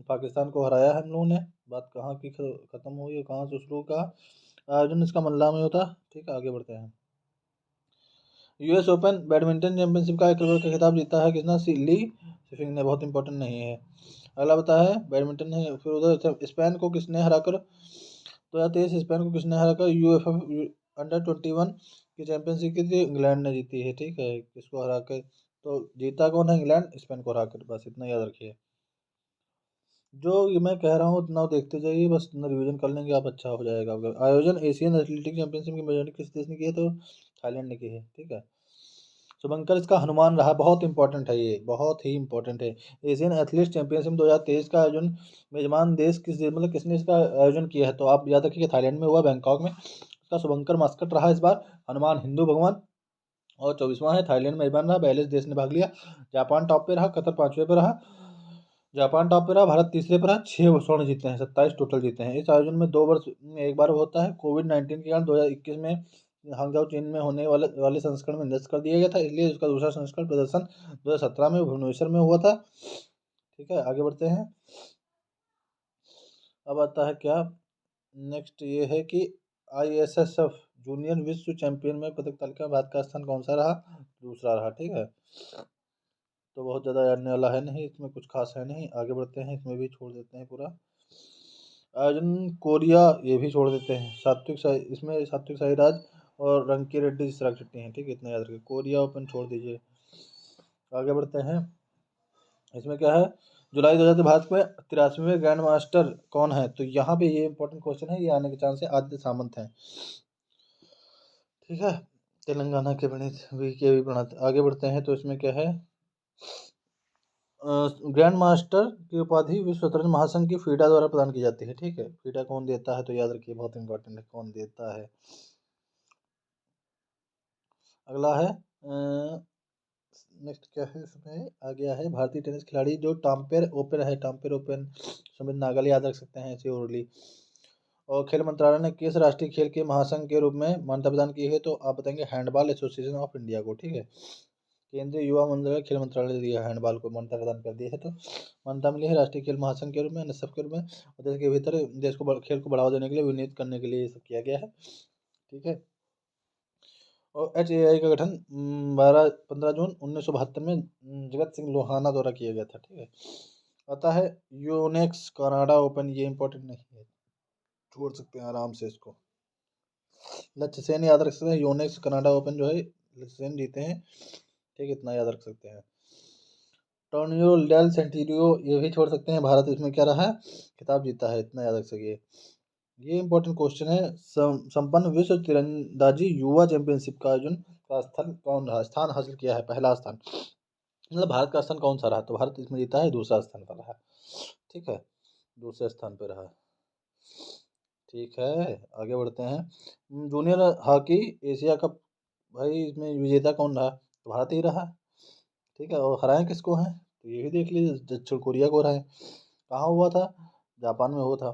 पाकिस्तान को हराया है हम लोगों ने। बात कहाँ की खत्म हुई है, कहाँ से शुरू का? आयोजन इसका मल्ला में होता, ठीक है। आगे बढ़ते हैं। यूएस ओपन बैडमिंटन चैंपियनशिप का एक वर्ग का खिताब जीता है किसने? ली सिफिंग ने, बहुत इंपॉर्टेंट नहीं है। अगला बता है बैडमिंटन है। फिर उधर स्पेन को किसने हराकर 2023 स्पेन को किसने हराकर यूएफए अंडर 21 की चैंपियनशिप की थी? इंग्लैंड ने जीती है, ठीक है। किसको हरा कर? तो जीता कौन है? इंग्लैंड, स्पेन को हराकर, बस इतना याद रखिए। जो ये मैं कह रहा हूँ उतना देखते जाइए, बस इतना रिवीजन कर लेंगे आप, अच्छा हो जाएगा आपका। आयोजन एशियन एथलेटिक चैंपियनशिप की मेजोरिटी किस देश ने की है? तो थाईलैंड ने की है, ठीक है। शुभंकर इसका हनुमान रहा, बहुत इंपॉर्टेंट है, ये बहुत ही इंपॉर्टेंट है। एशियन एथलीट चैंपियनशिप 2023 का आयोजन मेजबान देश मतलब किसने इसका आयोजन किया है? तो आप याद रखिए थाईलैंड में हुआ, बैंकॉक में। इसका शुभंकर मास्कट रहा इस बार, हनुमान हिंदू भगवान। और 24वां है, थाईलैंड मेजबान रहा, 42 देश ने भाग लिया। जापान टॉप पे रहा, कतर 5वें पे रहा। जापान टॉप पे रहा, भारत तीसरे पर रहा। 6 स्वर्ण जीते हैं, 27 टोटल जीते हैं। इस आयोजन में 2 वर्ष में एक बार होता है। कोविड-19 के कारण 2021 में हांगझाऊ चीन में होने वाले संस्करण में निरस्त कर दिया गया था, इसलिए उसका दूसरा संस्करण प्रदर्शन 2017 में भुवनेश्वर में हुआ था, ठीक है। आगे बढ़ते हैं। अब आता है क्या? नेक्स्ट ये है कि ISSF जूनियर विश्व चैंपियन में पदक तालिका में भारत का स्थान कौन सा रहा? दूसरा रहा। ठीक है, तो बहुत ज़्यादा जानने वाला है नहीं, इसमें कुछ खास है नहीं। आगे बढ़ते हैं, इसमें भी छोड़ देते हैं पूरा। अर्जुन कोरिया ये भी छोड़ देते हैं। इसमें सात्विक साईराज और रंकी रेड्डी चिराग शेट्टी हैं। ठीक है, इतना याद रखिए। कोरिया ओपन छोड़ दीजिए। आगे बढ़ते हैं, इसमें क्या है, जुलाई 2000 भारत में 83वें ग्रैंड मास्टर कौन है? तो यहाँ पे ये इंपॉर्टेंट क्वेश्चन है, ये आने के चांस है। आदित्य सामंत हैं। ठीक है, तेलंगाना के भी प्रणीत। आगे बढ़ते हैं, तो इसमें क्या है, ग्रैंड मास्टर की उपाधि विश्व शतरंज महासंघ की फीडा द्वारा प्रदान की जाती है। ठीक है, फीडा कौन देता है? तो याद रखिए, बहुत इंपॉर्टेंट है, कौन देता है। अगला है नेक्स्ट क्या है, इसमें आ गया है भारतीय टेनिस खिलाड़ी जो टाम्पेर ओपन है, टाम्पेर ओपन सुमित नागल याद रख सकते हैं, ऐसे ओरली। और खेल मंत्रालय ने किस राष्ट्रीय खेल के महासंघ के रूप में मान्यता प्रदान की है? तो आप बताएंगे हैंडबॉल एसोसिएशन ऑफ इंडिया को। ठीक है, केंद्रीय युवा मंत्रालय खेल मंत्रालय ने दिया हैंडबॉल को मान्यता प्रदान कर दी है, तो मान्यता मिली है राष्ट्रीय खेल महासंघ के रूप में, NSF के रूप में। और देश के भीतर देश को खेल को बढ़ावा देने के लिए विनियमित करने के लिए ये सब किया गया है। ठीक है, और HAI का गठन 15 जून 1972 में जगत सिंह लोहाना द्वारा किया गया था। ठीक है, आता है यूनेक्स कनाडा ओपन, ये इंपॉर्टेंट नहीं है, छोड़ सकते हैं आराम से इसको। लक्ष्य सेन याद रख सकते हैं, यूनेक्स कनाडा ओपन जो है लक्ष्य सेन जीते हैं। ठीक, इतना याद रख सकते हैं। टोर्नियो डेल सेंटिरियो ये भी छोड़ सकते हैं, भारत इसमें क्या रहा है, खिताब जीता है, इतना याद रख सकिए। ये इंपॉर्टेंट क्वेश्चन है, संपन्न विश्व तीरंदाजी युवा चैंपियनशिप का आयोजन का स्थल कौन रहा, स्थान हासिल किया है, पहला स्थान, मतलब भारत का स्थान कौन सा रहा? तो भारत इसमें जीता है, दूसरा स्थान पर रहा। ठीक है, दूसरे स्थान पर रहा। ठीक है, आगे बढ़ते हैं, जूनियर हॉकी एशिया कप, भाई इसमें विजेता कौन रहा? तो भारत ही रहा। ठीक है, और हराए किसको हैं? तो ये भी देख लीजिए, दक्षिण कोरिया को हराए। कहाँ हुआ था? जापान में हुआ था।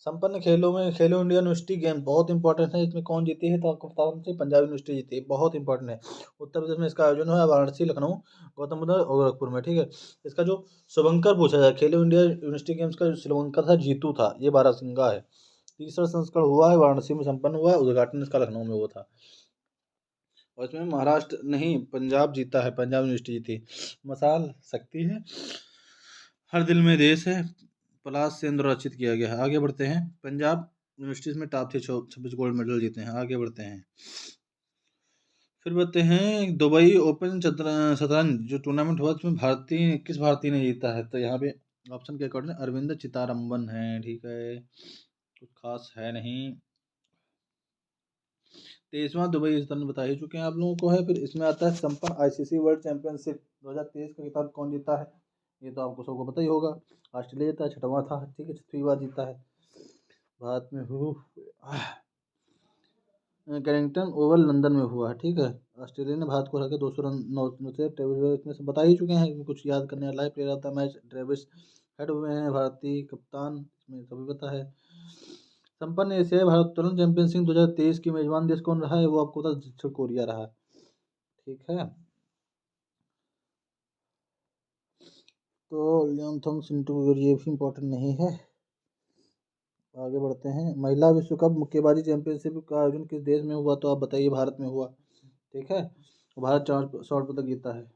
संपन्न खेलों में खेलो इंडिया यूनिवर्सिटी गेम बहुत इंपॉर्टेंट है, इसमें कौन जीती है? तो आपको बता दूं, पंजाब यूनिवर्सिटी जीती है, बहुत इंपॉर्टेंट है। उत्तर प्रदेश में इसका आयोजन हुआ है, वाराणसी, लखनऊ, गौतम बुद्ध और गोरखपुर में। ठीक है, इसका जो शुभंकर पूछा जाए, खेलो इंडिया यूनिवर्सिटी गेम्स का जो शुभंकर था, जीतू था, ये बारहसिंगा है। तीसरा संस्करण हुआ है, वाराणसी में संपन्न हुआ है, उद्घाटन इसका लखनऊ में हुआ था। और इसमें महाराष्ट्र नहीं, पंजाब जीता है, पंजाब यूनिवर्सिटी जीती। मसाल शक्ति है, हर दिल में देश है, पलाश से रचित किया गया है। आगे बढ़ते हैं, पंजाब यूनिवर्सिटीज में टॉप थे, 26 गोल्ड मेडल जीते हैं। आगे बढ़ते हैं, फिर बढ़ते हैं, दुबई ओपन शतरंज जो टूर्नामेंट हुआ, उसमें किस भारतीय ने जीता है? तो यहाँ पे ऑप्शन के अकॉर्डिंग अरविंद चित्तारंबन है। ठीक है, कुछ खास है नहीं। 23वां दुबई शतरंज बता ही चुके हैं आप लोगों को है। फिर इसमें आता है संपन्न ICC वर्ल्ड चैंपियनशिप 2023 का खिताब कौन जीता है? ये तो आपको सबको पता ही होगा, ऑस्ट्रेलिया जीता है, 6वां था। ठीक है, 6वीं बार जीता है भारत में। कैरिंगटन ओवल लंदन में हुआ है। ठीक है, ऑस्ट्रेलिया ने भारत को हरा के 200 रन 9 से टेबल इसमें से बता ही चुके हैं, इसमें कुछ याद करने वाला है। Player of the match Travis head हुए हैं, भारतीय कप्तान, इसमें सभी पता है। संपन्न एशियाई भारोत्तोलन चैंपियनशिप 2023 की मेजबान देश कौन रहा है? वो आपको पता, दक्षिण कोरिया रहा। ठीक है, तो लियोनथोंग सिंटू ये भी इम्पोर्टेंट नहीं है। आगे बढ़ते हैं, महिला विश्व कप मुक्केबाजी चैंपियनशिप का आयोजन किस देश में हुआ? तो आप बताइए, भारत में हुआ। ठीक है, भारत 4 स्वर्ण पदक जीता है।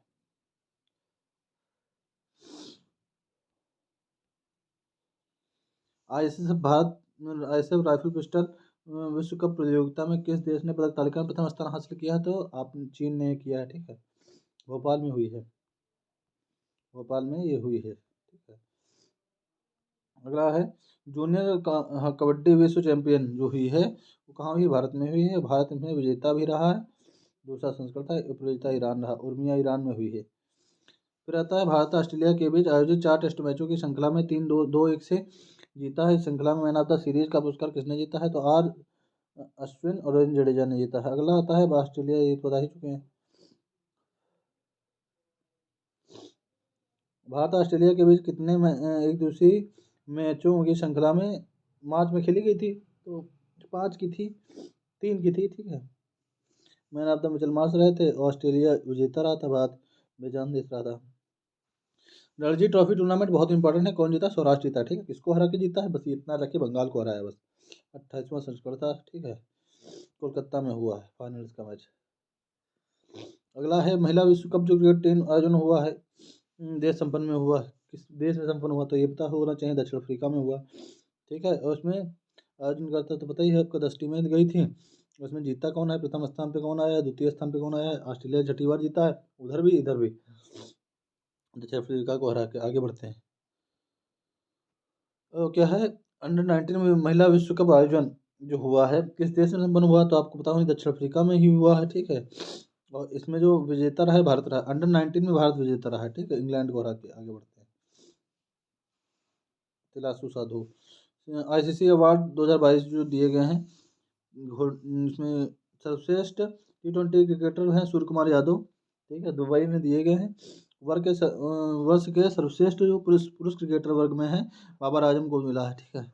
ISF राइफल पिस्टल विश्व कप प्रतियोगिता में किस देश ने पदक तालिका में प्रथम स्थान हासिल किया है? तो आप चीन ने किया है। ठीक है, भोपाल में हुई है, भोपाल में ये हुई है। ठीक है, अगला है, जूनियर कबड्डी विश्व चैंपियन जो हुई है वो कहाँ हुई? भारत में हुई है, भारत में विजेता भी रहा है, दूसरा संस्करण था, उपविजेता ईरान रहा, उर्मिया ईरान में हुई है। फिर आता है, भारत ऑस्ट्रेलिया के बीच आयोजित 4 टेस्ट मैचों की श्रृंखला में 3-2-1 से जीता है। इस श्रृंखला में मैन ऑफ द सीरीज का पुरस्कार किसने जीता है? तो अश्विन और रविंद्र जडेजा ने जीता है। अगला आता है ऑस्ट्रेलिया, ये तो बता ही चुके हैं। भारत ऑस्ट्रेलिया के बीच कितने एक दूसरी मैचों की श्रृंखला में मार्च में खेली गई थी? तो 5 की थी, 3 की थी। ठीक है, मैन ऑफ द मैच मार्च रहे थे, ऑस्ट्रेलिया विजेता रहा था, भारत बेजान देश रहा था। रणजी ट्रॉफी टूर्नामेंट बहुत इंपॉर्टेंट है, कौन जीता? सौराष्ट्र जीता। ठीक है, किसको हरा के जीता है? बस ये इतना रखिए, बंगाल को हराया बस। 28वां संस्करण था, ठीक है। कोलकाता में हुआ है फाइनल्स का मैच। अगला है महिला विश्व कप जो क्रिकेट टीम आयोजन हुआ है देश संपन्न में हुआ है, किस देश में संपन्न हुआ, तो ये पता होना चाहिए, दक्षिण अफ्रीका में हुआ, ठीक है। और उसमें आयोजन करता तो पता ही है आपको, 10 टीमें गई थी। उसमें जीता कौन है, प्रथम स्थान पे कौन आया है, द्वितीय स्थान पे कौन आया है, ऑस्ट्रेलिया छठी बार जीता है, उधर भी इधर भी, दक्षिण अफ्रीका को हरा के आगे बढ़ते हैं। क्या है, अंडर 19 में महिला विश्व कप आयोजन जो हुआ है किस देश में संपन्न हुआ, तो आपको पता होगा दक्षिण अफ्रीका में ही हुआ है, ठीक है। और इसमें जो विजेता रहा है भारत रहा, अंडर 19 में भारत विजेता रहा है, ठीक है, इंग्लैंड को हरा के आगे बढ़ते हैं। तिलासू साधु आईसीसी अवार्ड 2022 जो दिए गए हैं, इसमें सर्वश्रेष्ठ T20 क्रिकेटर हैं सूर्य कुमार यादव, ठीक है, दुबई में दिए गए हैं। वर्ष के सर्वश्रेष्ठ जो पुरुष क्रिकेटर वर्ग में है बाबर आजम को मिला है, ठीक है।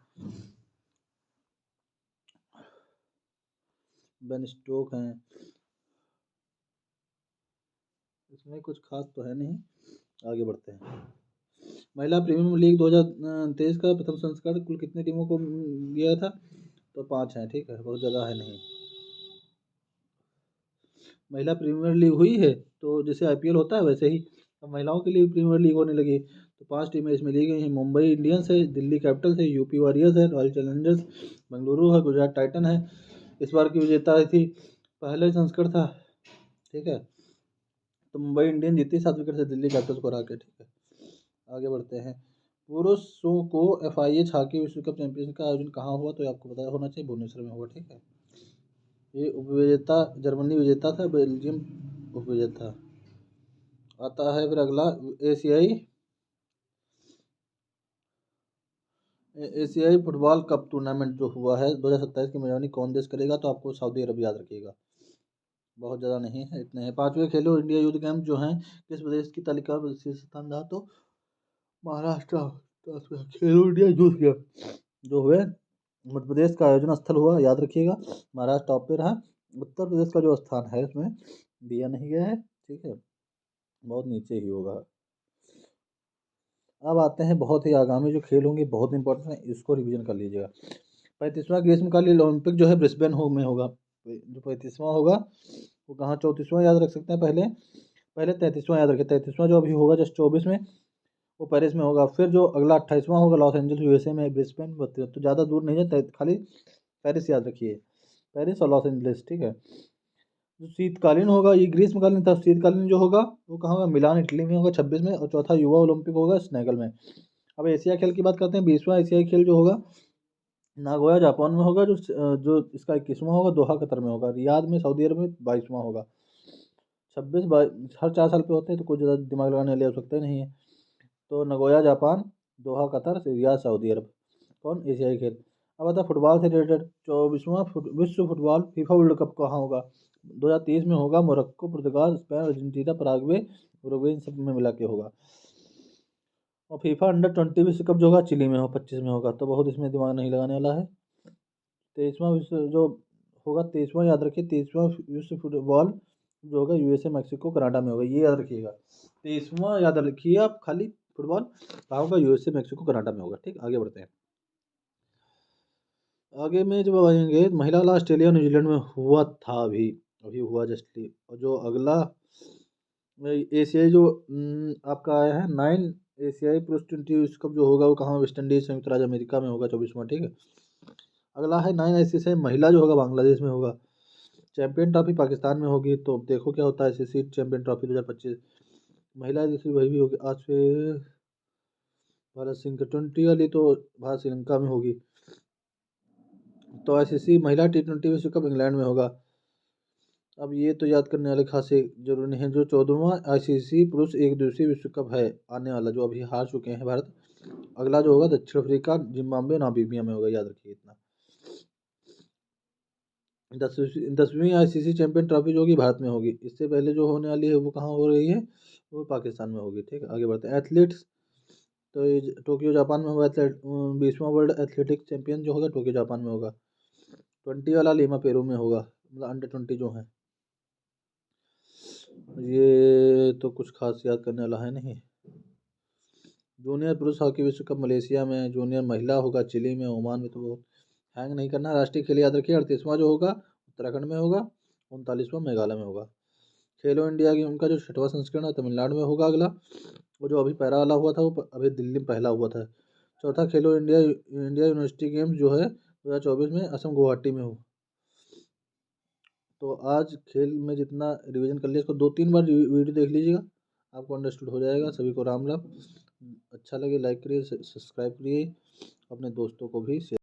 बेन स्टोक हैं, इसमें कुछ खास तो है नहीं, आगे बढ़ते हैं। महिला प्रीमियर लीग 2023 का प्रथम संस्करण कुल कितनी टीमों को गया था, तो 5 है, ठीक है, बहुत ज़्यादा है नहीं। महिला प्रीमियर लीग हुई है तो जैसे आईपीएल होता है वैसे ही अब महिलाओं के लिए प्रीमियर लीग होने लगी, तो 5 टीमें इसमें ली गई हैं। मुंबई इंडियंस है, दिल्ली कैपिटल्स है, यूपी वॉरियर्स है, रॉयल चैलेंजर्स बेंगलुरु है, गुजरात टाइटन है। इस बार की विजेता थी, पहले संस्करण था, ठीक है, तो मुंबई इंडियंस जीती 7 विकेट से दिल्ली कैपिटल्स को हरा के, ठीक है। आगे बढ़ते हैं। पुरुषों को FIH हॉकी विश्व कप चैंपियनशिप का आयोजन कहाँ हुआ, तो आपको पता होना चाहिए भुवनेश्वर में हुआ, ठीक है। ये उपविजेता जर्मनी विजेता था, बेल्जियम उपविजेता। आता है फिर अगला एशियाई फुटबॉल कप टूर्नामेंट जो हुआ है 2027 की मेजबानी कौन देश करेगा, तो आपको सऊदी अरब याद रखिएगा, बहुत ज़्यादा नहीं है, इतने हैं। 5वें खेलो इंडिया यूथ गेम जो हैं किस प्रदेश की तालिका में शीर्ष स्थान रहा, तो महाराष्ट्र। तो खेलो इंडिया यूथ गेम जो हुए मध्य प्रदेश का आयोजन स्थल हुआ, याद रखिएगा, महाराष्ट्र टॉप पे रहा, उत्तर प्रदेश का जो स्थान है उसमें दिया नहीं गया है, ठीक है, बहुत नीचे ही होगा। अब आते हैं बहुत ही आगामी जो खेल होंगे, बहुत इंपॉर्टेंट है, इसको रिवीजन कर लीजिएगा। 35वां ग्रीष्मकालीन ओलंपिक जो है ब्रिस्बेन में होगा, जो 35वां होगा वो कहाँ, 34वां याद रख सकते हैं, पहले पहले 33वां याद रखें, 33वां जो अभी होगा जस्ट 24 में वो पेरिस में होगा। फिर जो अगला 28वां होगा लॉस एंजल्स USA में, ब्रिस्बेन तो ज़्यादा दूर नहीं है, खाली पेरिस याद रखिए, पेरिस और लॉस एंजल्स, ठीक है। जो शीतकालीन होगा ये ग्रीष्मकालीन था, शीतकालीन जो होगा वो कहाँ होगा, मिलान इटली में होगा 26 में, और चौथा युवा ओलंपिक होगा स्नेगल में। अब एशिया खेल की बात करते हैं, 20वां एशियाई खेल जो होगा नागोया जापान में होगा, जो इसका 21वां होगा दोहा कतर में होगा, रियाद में सऊदी अरब में 22वां होगा। हर 4 साल पे होते हैं तो कोई ज़्यादा दिमाग लगाने वाली आवश्यकता नहीं है। तो Nagoya Japan, Doha Qatar, Riyadh Saudi Arabia, कौन एशियाई खेल। अब आता है फुटबॉल से रिलेटेड, 24वां विश्व फुटबॉल फीफा वर्ल्ड कप कहाँ होगा, 2023 में होगा, मोरक्को, पुर्तगाल, स्पेन, अर्जेंटीना, पराग्वे, उरुग्वे, इन सब में मिला के होगा। और फीफा अंडर 20 विश्व कप जो होगा चिली में हो 25 में होगा, तो बहुत इसमें दिमाग नहीं लगाने वाला है। 23वां विश्व जो होगा, 23वां याद रखिए, 23वां विश्व फुटबॉल जो होगा USA, मैक्सिको, कनाडा में होगा, ये याद रखिएगा। 23वां याद रखिए आप, खाली फुटबॉल कहाँ होगा, USA, मैक्सिको, कनाडा में होगा, ठीक। आगे बढ़ते हैं। आगे में जब आएंगे महिला वाला ऑस्ट्रेलिया न्यूजीलैंड में हुआ था, अभी अभी हुआ जस्टली। और जो अगला एशियाई जो आपका आया है 9 एशियाई प्लस 20 विश्व कप जो होगा वो कहाँ, वेस्ट इंडीज संयुक्त राज्य अमेरिका में होगा 24वां, ठीक है। अगला है 9 ICC महिला जो होगा बांग्लादेश में होगा। चैंपियन ट्रॉफी पाकिस्तान में होगी, तो देखो क्या होता है। ICC चैंपियन ट्रॉफी 2025 महिला दूसरी वही भी होगी। आज फिर भारत सिंह का 20 वाली तो भारत श्रीलंका में होगी। तो ICC महिला T20 विश्व कप इंग्लैंड में होगा। अब ये तो याद करने वाले खासे जरूरी नहीं है। जो 14वां ICC पुरुष एक दिवसीय विश्व कप है आने वाला, जो अभी हार चुके हैं भारत, अगला जो होगा दक्षिण अफ्रीका, जिम्बाब्वे, नामीबिया में होगा, याद रखिए इतना। 10वीं ICC चैंपियन ट्रॉफी जो होगी भारत में होगी। इससे पहले जो होने वाली है वो कहाँ हो रही है, वो पाकिस्तान में होगी, ठीक है। आगे बढ़ते हैं। एथलीट्स तो ये टोक्यो जापान में होगा। 20वां वर्ल्ड एथलेटिक चैंपियन जो होगा टोक्यो जापान में होगा। 20 वाला लीमा पेरू में होगा, मतलब अंडर 20 जो है। ये तो कुछ खास याद करने वाला है नहीं। जूनियर पुरुष हॉकी विश्व कप मलेशिया में, जूनियर महिला होगा चिली में, ओमान में, तो बहुत हैंग नहीं करना। राष्ट्रीय खेल याद रखिए 38वां जो होगा उत्तराखंड में होगा, 39वां मेघालय में होगा। खेलो इंडिया गेम का जो 6वां संस्करण है तमिलनाडु में होगा अगला। वो जो अभी पैरा वाला हुआ था वो अभी दिल्ली में पहला हुआ था। चौथा खेलो इंडिया इंडिया यूनिवर्सिटी गेम्स जो है 2024 में असम गुवाहाटी में हो। तो आज खेल में जितना रिवीजन कर लिया इसको 2-3 बार वीडियो देख लीजिएगा, आपको अंडरस्टूड हो जाएगा। सभी को राम राम। अच्छा लगे लाइक करिए, सब्सक्राइब करिए, अपने दोस्तों को भी शेयर